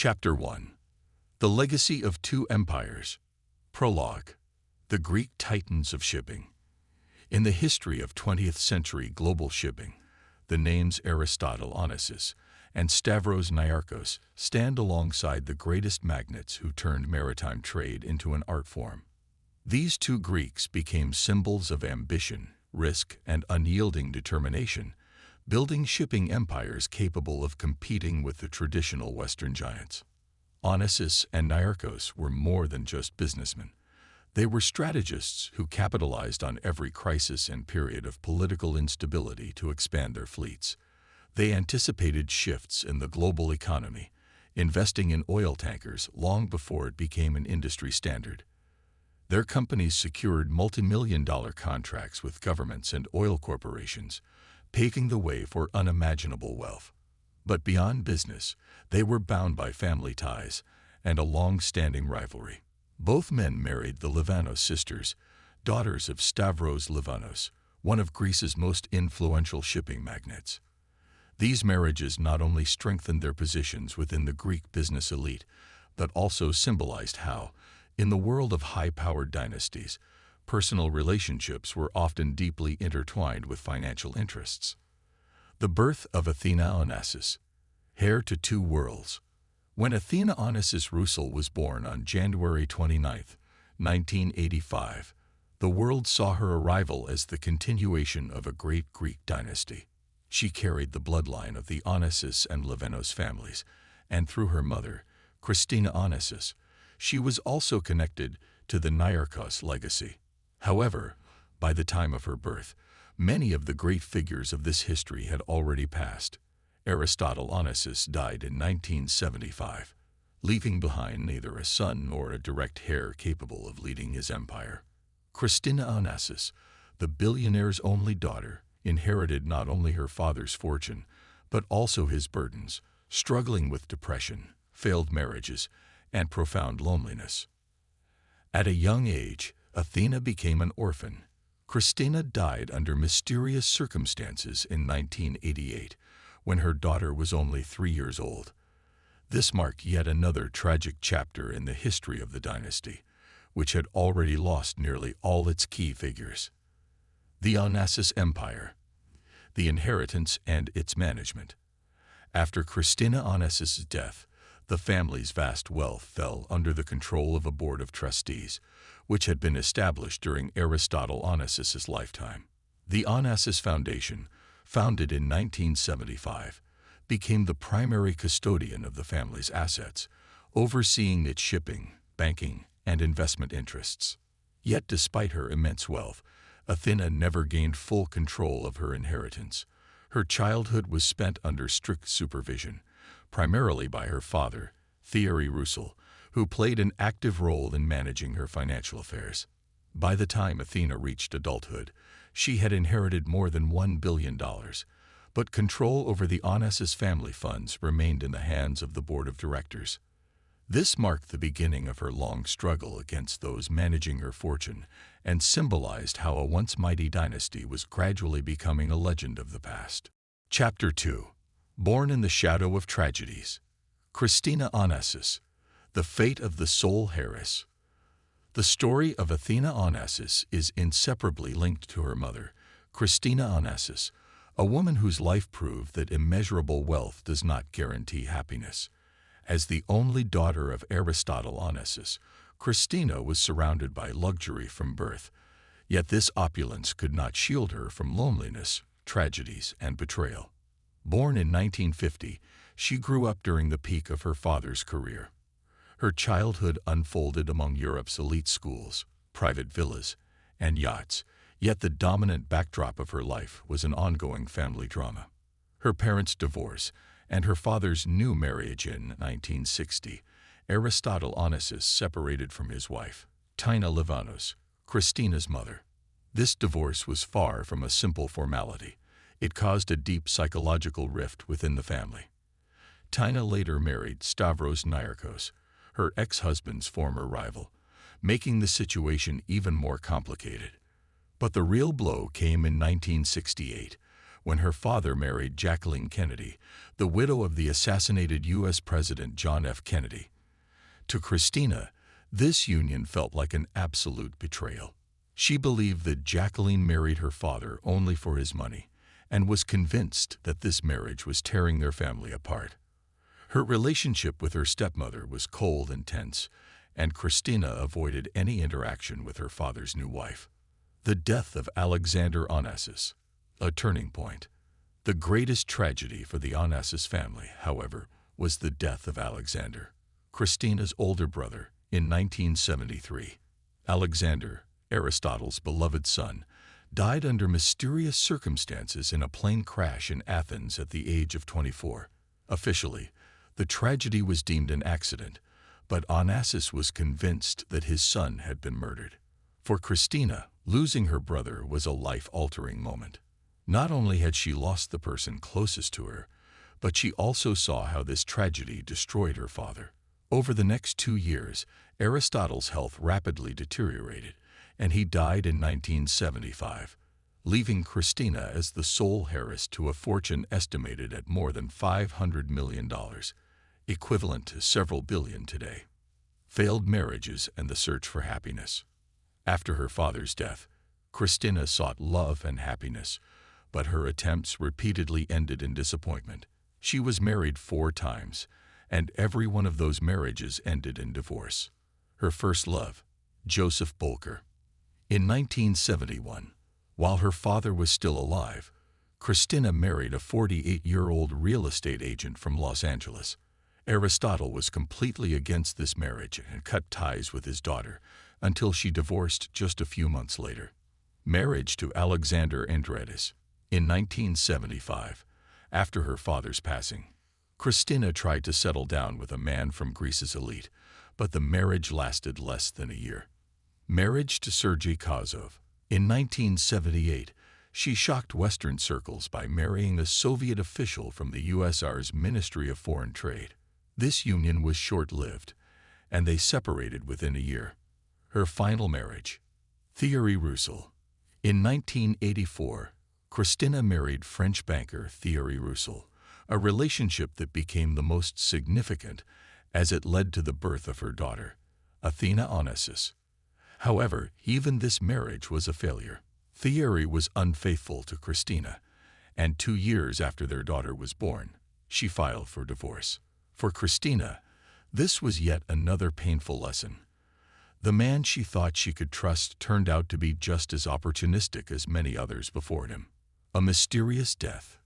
Chapter 1. The Legacy of Two Empires. Prologue. The Greek Titans of Shipping. In the history of 20th century global shipping, the names Athina Onassis and Stavros Niarchos stand alongside the greatest magnates who turned maritime trade into an art form. These two Greeks became symbols of ambition, risk, and unyielding determination, building shipping empires capable of competing with the traditional Western giants. Onassis and Niarchos were more than just businessmen. They were strategists who capitalized on every crisis and period of political instability to expand their fleets. They anticipated shifts in the global economy, investing in oil tankers long before it became an industry standard. Their companies secured multi-million-dollar contracts with governments and oil corporations, paving the way for unimaginable wealth. But beyond business, they were bound by family ties and a long-standing rivalry. Both men married the Livanos sisters, daughters of Stavros Livanos, one of Greece's most influential shipping magnates. These marriages not only strengthened their positions within the Greek business elite, but also symbolized how, in the world of high-powered dynasties, personal relationships were often deeply intertwined with financial interests. The birth of Athina Onassis, heir to two worlds. When Athina Onassis Roussel was born on January 29, 1985, the world saw her arrival as the continuation of a great Greek dynasty. She carried the bloodline of the Onassis and Livanos families, and through her mother, Christina Onassis, she was also connected to the Niarchos legacy. However, by the time of her birth, many of the great figures of this history had already passed. Athina Onassis died in 1975, leaving behind neither a son nor a direct heir capable of leading his empire. Christina Onassis, the billionaire's only daughter, inherited not only her father's fortune, but also his burdens, struggling with depression, failed marriages, and profound loneliness. At a young age, Athina became an orphan. Christina died under mysterious circumstances in 1988, when her daughter was only 3 years old. This marked yet another tragic chapter in the history of the dynasty, which had already lost nearly all its key figures. The Onassis Empire, the inheritance and its management. After Christina Onassis' death, the family's vast wealth fell under the control of a board of trustees, which had been established during Athina Onassis' lifetime. The Onassis Foundation, founded in 1975, became the primary custodian of the family's assets, overseeing its shipping, banking, and investment interests. Yet despite her immense wealth, Athina never gained full control of her inheritance. Her childhood was spent under strict supervision, primarily by her father, Thierry Roussel, who played an active role in managing her financial affairs. By the time Athina reached adulthood, she had inherited more than $1 billion, but control over the Onassis family funds remained in the hands of the board of directors. This marked the beginning of her long struggle against those managing her fortune and symbolized how a once mighty dynasty was gradually becoming a legend of the past. Chapter 2. Born in the Shadow of Tragedies. Christina Onassis, the fate of the sole heiress. The story of Athina Onassis is inseparably linked to her mother, Christina Onassis, a woman whose life proved that immeasurable wealth does not guarantee happiness. As the only daughter of Athina Onassis, Christina was surrounded by luxury from birth, yet this opulence could not shield her from loneliness, tragedies, and betrayal. Born in 1950, she grew up during the peak of her father's career. Her childhood unfolded among Europe's elite schools, private villas, and yachts, yet the dominant backdrop of her life was an ongoing family drama. Her parents' divorce and her father's new marriage in 1960, Athina Onassis separated from his wife, Tina Livanos, Christina's mother. This divorce was far from a simple formality. It caused a deep psychological rift within the family. Tina later married Stavros Niarchos, her ex-husband's former rival, making the situation even more complicated. But the real blow came in 1968, when her father married Jacqueline Kennedy, the widow of the assassinated U.S. President John F. Kennedy. To Christina, this union felt like an absolute betrayal. She believed that Jacqueline married her father only for his money and was convinced that this marriage was tearing their family apart. Her relationship with her stepmother was cold and tense, and Christina avoided any interaction with her father's new wife. The death of Alexander Onassis, a turning point. The greatest tragedy for the Onassis family, however, was the death of Alexander, Christina's older brother, in 1973. Alexander, Aristotle's beloved son, died under mysterious circumstances in a plane crash in Athens at the age of 24. Officially, the tragedy was deemed an accident, but Onassis was convinced that his son had been murdered. For Christina, losing her brother was a life-altering moment. Not only had she lost the person closest to her, but she also saw how this tragedy destroyed her father. Over the next 2 years, Aristotle's health rapidly deteriorated, and he died in 1975, leaving Christina as the sole heiress to a fortune estimated at more than $500 million, equivalent to several billion today. Failed marriages and the search for happiness. After her father's death, Christina sought love and happiness, but her attempts repeatedly ended in disappointment. She was married 4 times, and every one of those marriages ended in divorce. Her first love, Joseph Bolker. In 1971, while her father was still alive, Christina married a 48-year-old real estate agent from Los Angeles. Aristotle was completely against this marriage and cut ties with his daughter until she divorced just a few months later. Marriage to Alexander Heiress. In 1975, after her father's passing, Christina tried to settle down with a man from Greece's elite, but the marriage lasted less than a year. Marriage to Sergei Kozov. In 1978, she shocked Western circles by marrying a Soviet official from the USSR's Ministry of Foreign Trade. This union was short-lived, and they separated within a year. Her final marriage, Thierry Roussel. In 1984, Christina married French banker Thierry Roussel, a relationship that became the most significant as it led to the birth of her daughter, Athina Onassis. However, even this marriage was a failure. Thierry was unfaithful to Christina, and 2 years after their daughter was born, she filed for divorce. For Christina, this was yet another painful lesson. The man she thought she could trust turned out to be just as opportunistic as many others before him. A mysterious death.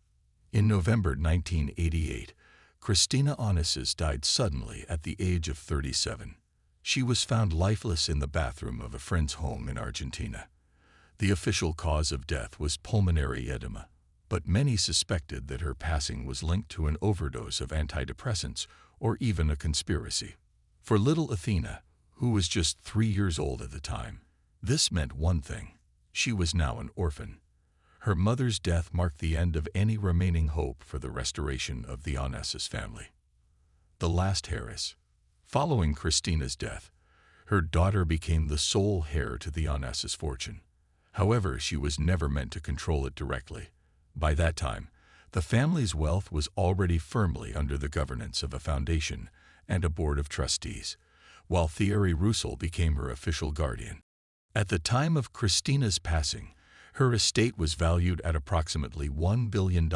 In November 1988, Christina Onassis died suddenly at the age of 37. She was found lifeless in the bathroom of a friend's home in Argentina. The official cause of death was pulmonary edema, but many suspected that her passing was linked to an overdose of antidepressants or even a conspiracy. For little Athina, who was just 3 years old at the time, this meant one thing: she was now an orphan. Her mother's death marked the end of any remaining hope for the restoration of the Onassis family. The last heiress. Following Christina's death, her daughter became the sole heir to the Onassis fortune. However, she was never meant to control it directly. By that time, the family's wealth was already firmly under the governance of a foundation and a board of trustees, while Thierry Roussel became her official guardian. At the time of Christina's passing, her estate was valued at approximately $1 billion,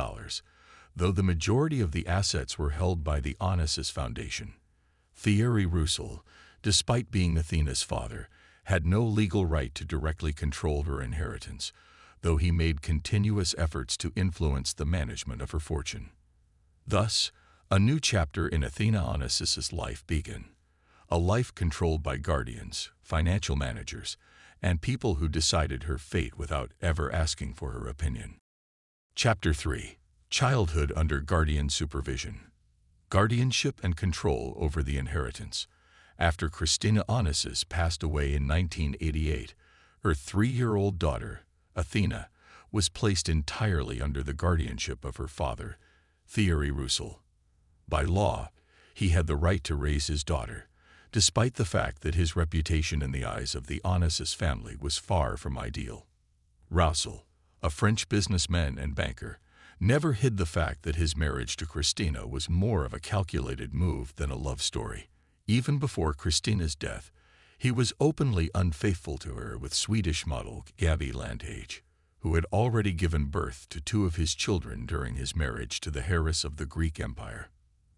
though the majority of the assets were held by the Onassis Foundation. Thierry Roussel, despite being Athina's father, had no legal right to directly control her inheritance, though he made continuous efforts to influence the management of her fortune. Thus, a new chapter in Athina Onassis' life began, a life controlled by guardians, financial managers, and people who decided her fate without ever asking for her opinion. Chapter 3. Childhood under guardian supervision. Guardianship and control over the inheritance. After Christina Onassis passed away in 1988, her 3-year-old daughter, Athina, was placed entirely under the guardianship of her father, Thierry Roussel. By law, he had the right to raise his daughter, despite the fact that his reputation in the eyes of the Onassis family was far from ideal. Roussel, a French businessman and banker, never hid the fact that his marriage to Christina was more of a calculated move than a love story. Even before Christina's death, he was openly unfaithful to her with Swedish model Gabby Landhage, who had already given birth to two of his children during his marriage to the Heiress of the Greek Empire.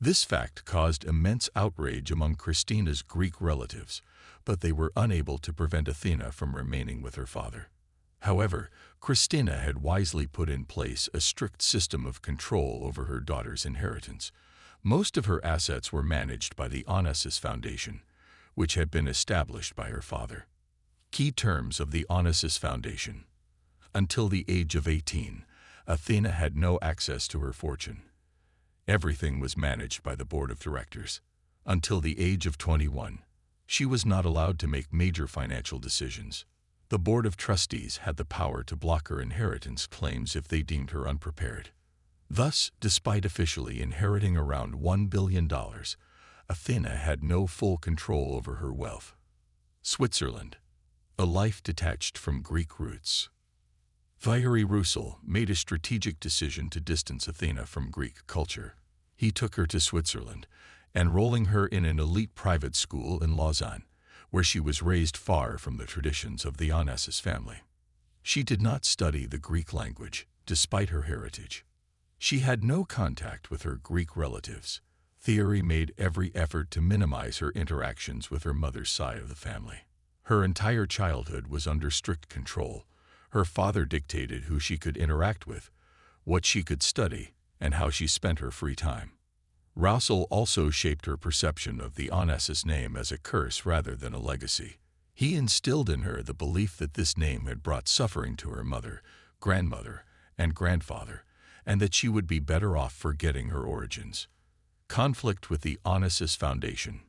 This fact caused immense outrage among Christina's Greek relatives, but they were unable to prevent Athina from remaining with her father. However, Christina had wisely put in place a strict system of control over her daughter's inheritance. Most of her assets were managed by the Onassis Foundation, which had been established by her father. Key terms of the Onassis Foundation. Until the age of 18, Athina had no access to her fortune. Everything was managed by the board of directors. Until the age of 21, she was not allowed to make major financial decisions. The board of trustees had the power to block her inheritance claims if they deemed her unprepared. Thus, despite officially inheriting around $1 billion, Athina had no full control over her wealth. Switzerland, a life detached from Greek roots. Thierry Roussel made a strategic decision to distance Athina from Greek culture. He took her to Switzerland, enrolling her in an elite private school in Lausanne, where she was raised far from the traditions of the Onassis family. She did not study the Greek language, despite her heritage. She had no contact with her Greek relatives. Thierry made every effort to minimize her interactions with her mother's side of the family. Her entire childhood was under strict control. Her father dictated who she could interact with, what she could study, and how she spent her free time. Roussel also shaped her perception of the Onassis name as a curse rather than a legacy. He instilled in her the belief that this name had brought suffering to her mother, grandmother, and grandfather, and that she would be better off forgetting her origins. Conflict with the Onassis Foundation.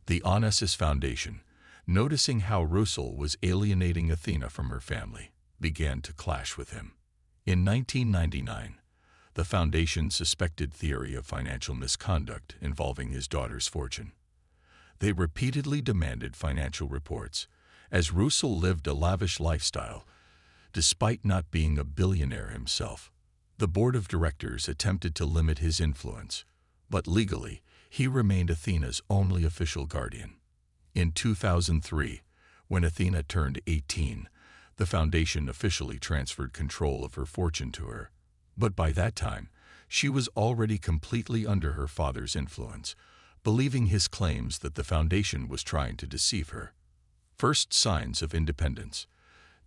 The Onassis Foundation, noticing how Roussel was alienating Athina from her family, began to clash with him. In 1999, the foundation suspected Thierry of financial misconduct involving his daughter's fortune. They repeatedly demanded financial reports, as Roussel lived a lavish lifestyle, despite not being a billionaire himself. The board of directors attempted to limit his influence, but legally, he remained Athina's only official guardian. In 2003, when Athina turned 18, the foundation officially transferred control of her fortune to her. But by that time, she was already completely under her father's influence, believing his claims that the foundation was trying to deceive her. First signs of independence.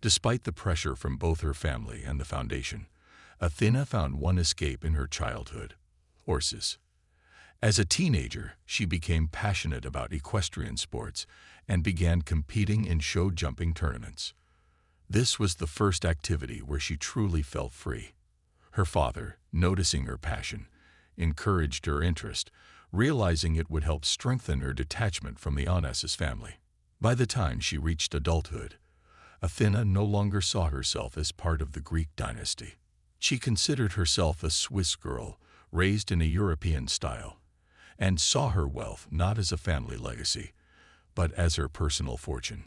Despite the pressure from both her family and the foundation, Athina found one escape in her childhood: horses. As a teenager, she became passionate about equestrian sports and began competing in show jumping tournaments. This was the first activity where she truly felt free. Her father, noticing her passion, encouraged her interest, realizing it would help strengthen her detachment from the Onassis family. By the time she reached adulthood, Athina no longer saw herself as part of the Greek dynasty. She considered herself a Swiss girl, raised in a European style, and saw her wealth not as a family legacy, but as her personal fortune.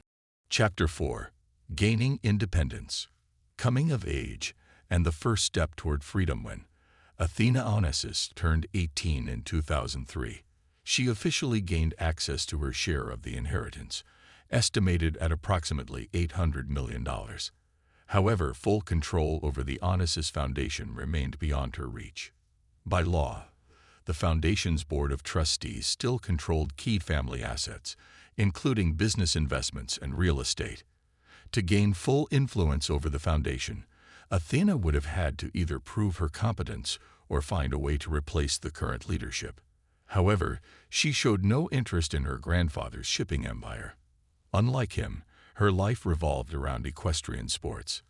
Chapter 4. Gaining Independence. Coming of age and the first step toward freedom. When Athina Onassis turned 18 in 2003, she officially gained access to her share of the inheritance, estimated at approximately $800 million. However, full control over the Onassis Foundation remained beyond her reach. By law, the foundation's board of trustees still controlled key family assets, including business investments and real estate. To gain full influence over the foundation, Athina would have had to either prove her competence or find a way to replace the current leadership. However, she showed no interest in her grandfather's shipping empire. Unlike him, her life revolved around equestrian sports,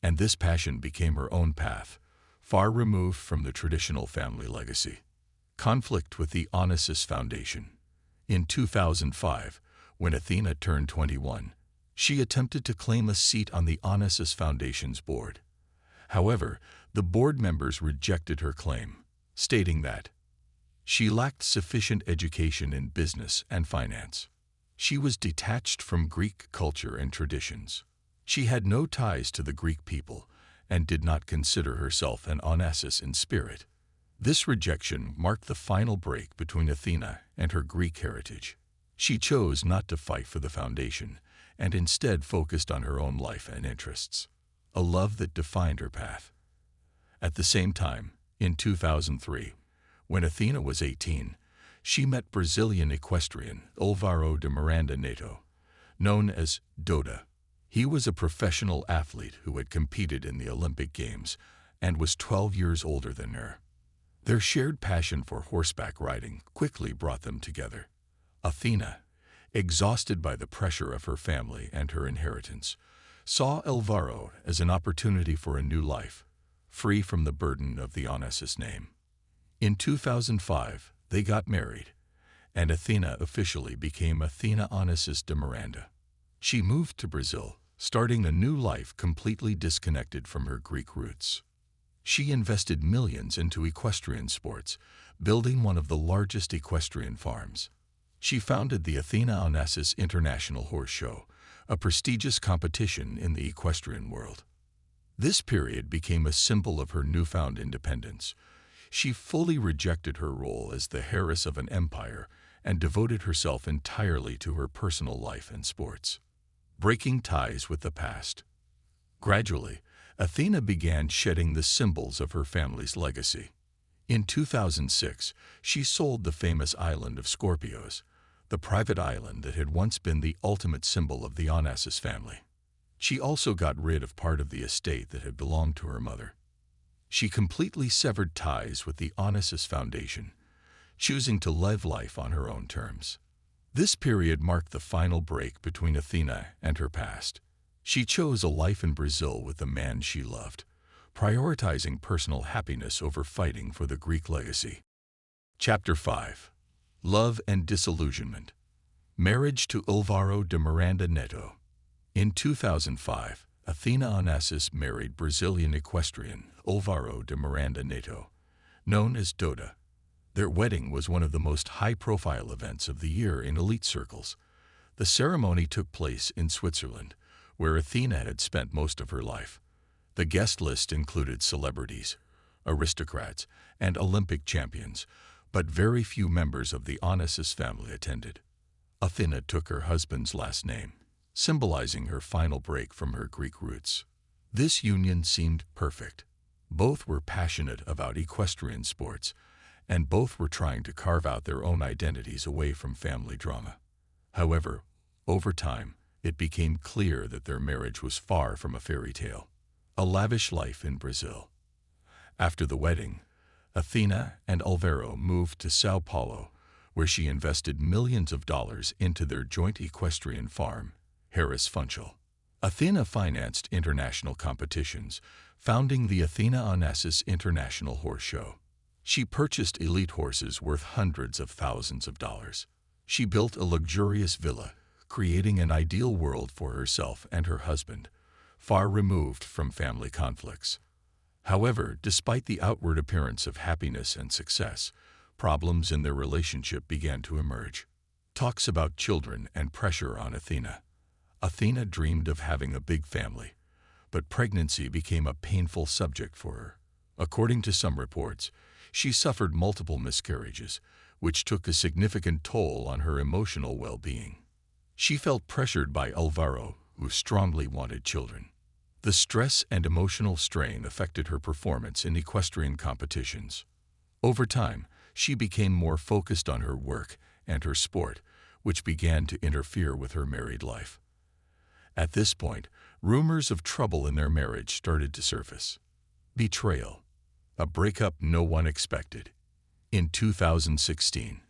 and this passion became her own path, far removed from the traditional family legacy. Conflict with the Onassis Foundation. In 2005, when Athina turned 21, she attempted to claim a seat on the Onassis Foundation's board. However, the board members rejected her claim, stating that she lacked sufficient education in business and finance. She was detached from Greek culture and traditions. She had no ties to the Greek people and did not consider herself an Onassis in spirit. This rejection marked the final break between Athena and her Greek heritage. She chose not to fight for the foundation, and instead focused on her own life and interests, a love that defined her path. At the same time, in 2003, when Athena was 18, she met Brazilian equestrian Álvaro de Miranda Neto, known as Doda. He was a professional athlete who had competed in the Olympic Games and was 12 years older than her. Their shared passion for horseback riding quickly brought them together. Athena, exhausted by the pressure of her family and her inheritance, saw Álvaro as an opportunity for a new life, free from the burden of the Onassis name. In 2005, they got married, and Athena officially became Athina Onassis de Miranda. She moved to Brazil, starting a new life completely disconnected from her Greek roots. She invested millions into equestrian sports, building one of the largest equestrian farms. She founded the Athina Onassis International Horse Show, a prestigious competition in the equestrian world. This period became a symbol of her newfound independence. She fully rejected her role as the heiress of an empire and devoted herself entirely to her personal life and sports, breaking ties with the past. Gradually, Athena began shedding the symbols of her family's legacy. In 2006, she sold the famous island of Scorpios, the private island that had once been the ultimate symbol of the Onassis family. She also got rid of part of the estate that had belonged to her mother. She completely severed ties with the Onassis Foundation, choosing to live life on her own terms. This period marked the final break between Athena and her past. She chose a life in Brazil with the man she loved, prioritizing personal happiness over fighting for the Greek legacy. Chapter 5. Love and Disillusionment. Marriage to Álvaro de Miranda Neto. In 2005, Athina Onassis married Brazilian equestrian Álvaro de Miranda Neto, known as Doda. Their wedding was one of the most high-profile events of the year in elite circles. The ceremony took place in Switzerland, where Athena had spent most of her life. The guest list included celebrities, aristocrats, and Olympic champions, but very few members of the Onassis family attended. Athena took her husband's last name, symbolizing her final break from her Greek roots. This union seemed perfect. Both were passionate about equestrian sports, and both were trying to carve out their own identities away from family drama. However, over time, it became clear that their marriage was far from a fairy tale. A lavish life in Brazil. After the wedding, Athina and Álvaro moved to São Paulo, where she invested millions of dollars into their joint equestrian farm, Heiress. Athina financed international competitions, founding the Athina Onassis International Horse Show. She purchased elite horses worth hundreds of thousands of dollars. She built a luxurious villa, creating an ideal world for herself and her husband, far removed from family conflicts. However, despite the outward appearance of happiness and success, problems in their relationship began to emerge. Talks about children and pressure on Athena. Athena dreamed of having a big family, but pregnancy became a painful subject for her. According to some reports, she suffered multiple miscarriages, which took a significant toll on her emotional well-being. She felt pressured by Álvaro, who strongly wanted children. The stress and emotional strain affected her performance in equestrian competitions. Over time, she became more focused on her work and her sport, which began to interfere with her married life. At this point, rumors of trouble in their marriage started to surface. Betrayal. A breakup no one expected. In 2016,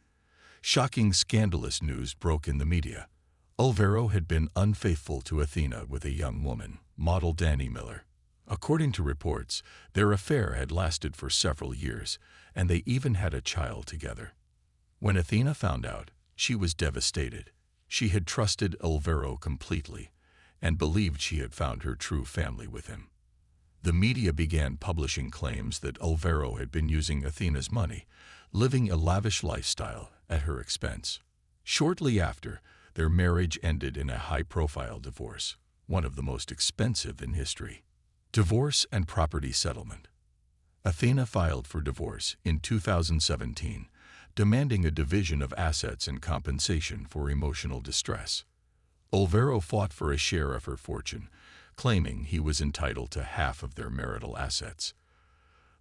shocking scandalous news broke in the media. Álvaro had been unfaithful to Athena with a young woman, model Dani Miller. According to reports, their affair had lasted for several years, and they even had a child together. When Athena found out, she was devastated. She had trusted Álvaro completely and believed she had found her true family with him. The media began publishing claims that Álvaro had been using Athena's money, living a lavish lifestyle at her expense. Shortly after, their marriage ended in a high-profile divorce, one of the most expensive in history. Divorce and property settlement. Athina filed for divorce in 2017, demanding a division of assets and compensation for emotional distress. Olvero fought for a share of her fortune, claiming he was entitled to half of their marital assets.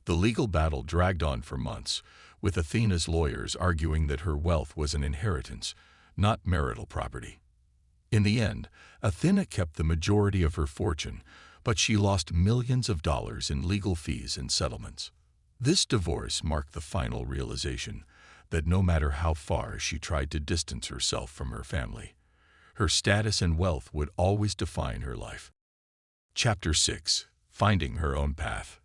The legal battle dragged on for months, with Athina's lawyers arguing that her wealth was an inheritance, not marital property. In the end, Athina kept the majority of her fortune, but she lost millions of dollars in legal fees and settlements. This divorce marked the final realization that no matter how far she tried to distance herself from her family, her status and wealth would always define her life. Chapter 6. Finding Her Own Path.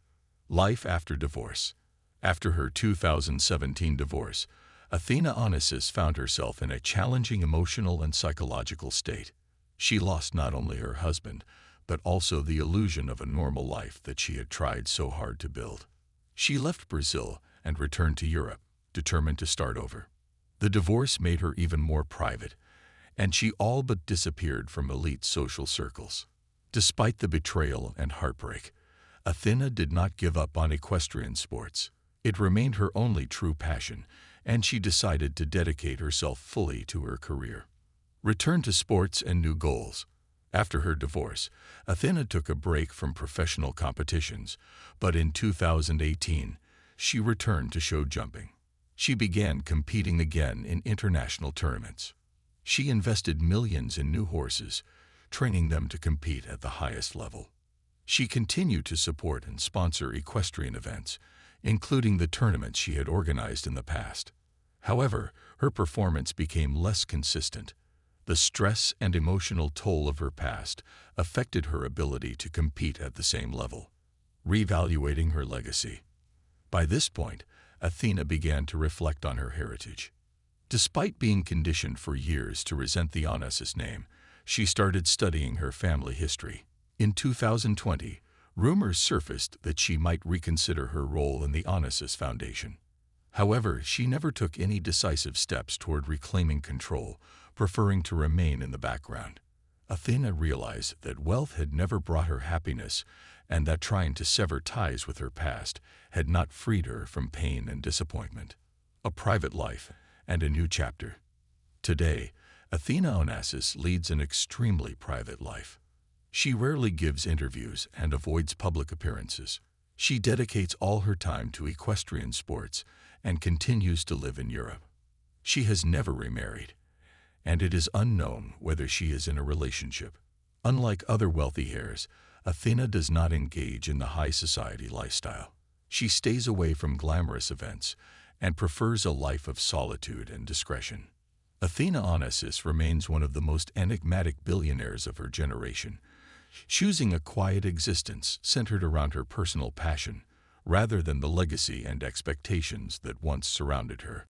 Life after divorce. After her 2017 divorce, Athina Onassis found herself in a challenging emotional and psychological state. She lost not only her husband, but also the illusion of a normal life that she had tried so hard to build. She left Brazil and returned to Europe, determined to start over. The divorce made her even more private, and she all but disappeared from elite social circles. Despite the betrayal and heartbreak, Athina did not give up on equestrian sports. It remained her only true passion, and she decided to dedicate herself fully to her career. Return to sports and new goals. After her divorce, Athina took a break from professional competitions, but in 2018, she returned to show jumping. She began competing again in international tournaments. She invested millions in new horses, training them to compete at the highest level. She continued to support and sponsor equestrian events, including the tournaments she had organized in the past. However, her performance became less consistent. The stress and emotional toll of her past affected her ability to compete at the same level, reevaluating her legacy. By this point, Athina began to reflect on her heritage. Despite being conditioned for years to resent the Onassis name, she started studying her family history. In 2020, rumors surfaced that she might reconsider her role in the Onassis Foundation. However, she never took any decisive steps toward reclaiming control, preferring to remain in the background. Athina realized that wealth had never brought her happiness, and that trying to sever ties with her past had not freed her from pain and disappointment. A private life and a new chapter. Today, Athina Onassis leads an extremely private life. She rarely gives interviews and avoids public appearances. She dedicates all her time to equestrian sports and continues to live in Europe. She has never remarried, and it is unknown whether she is in a relationship. Unlike other wealthy heirs, Athina does not engage in the high society lifestyle. She stays away from glamorous events and prefers a life of solitude and discretion. Athina Onassis remains one of the most enigmatic billionaires of her generation, choosing a quiet existence centered around her personal passion rather than the legacy and expectations that once surrounded her.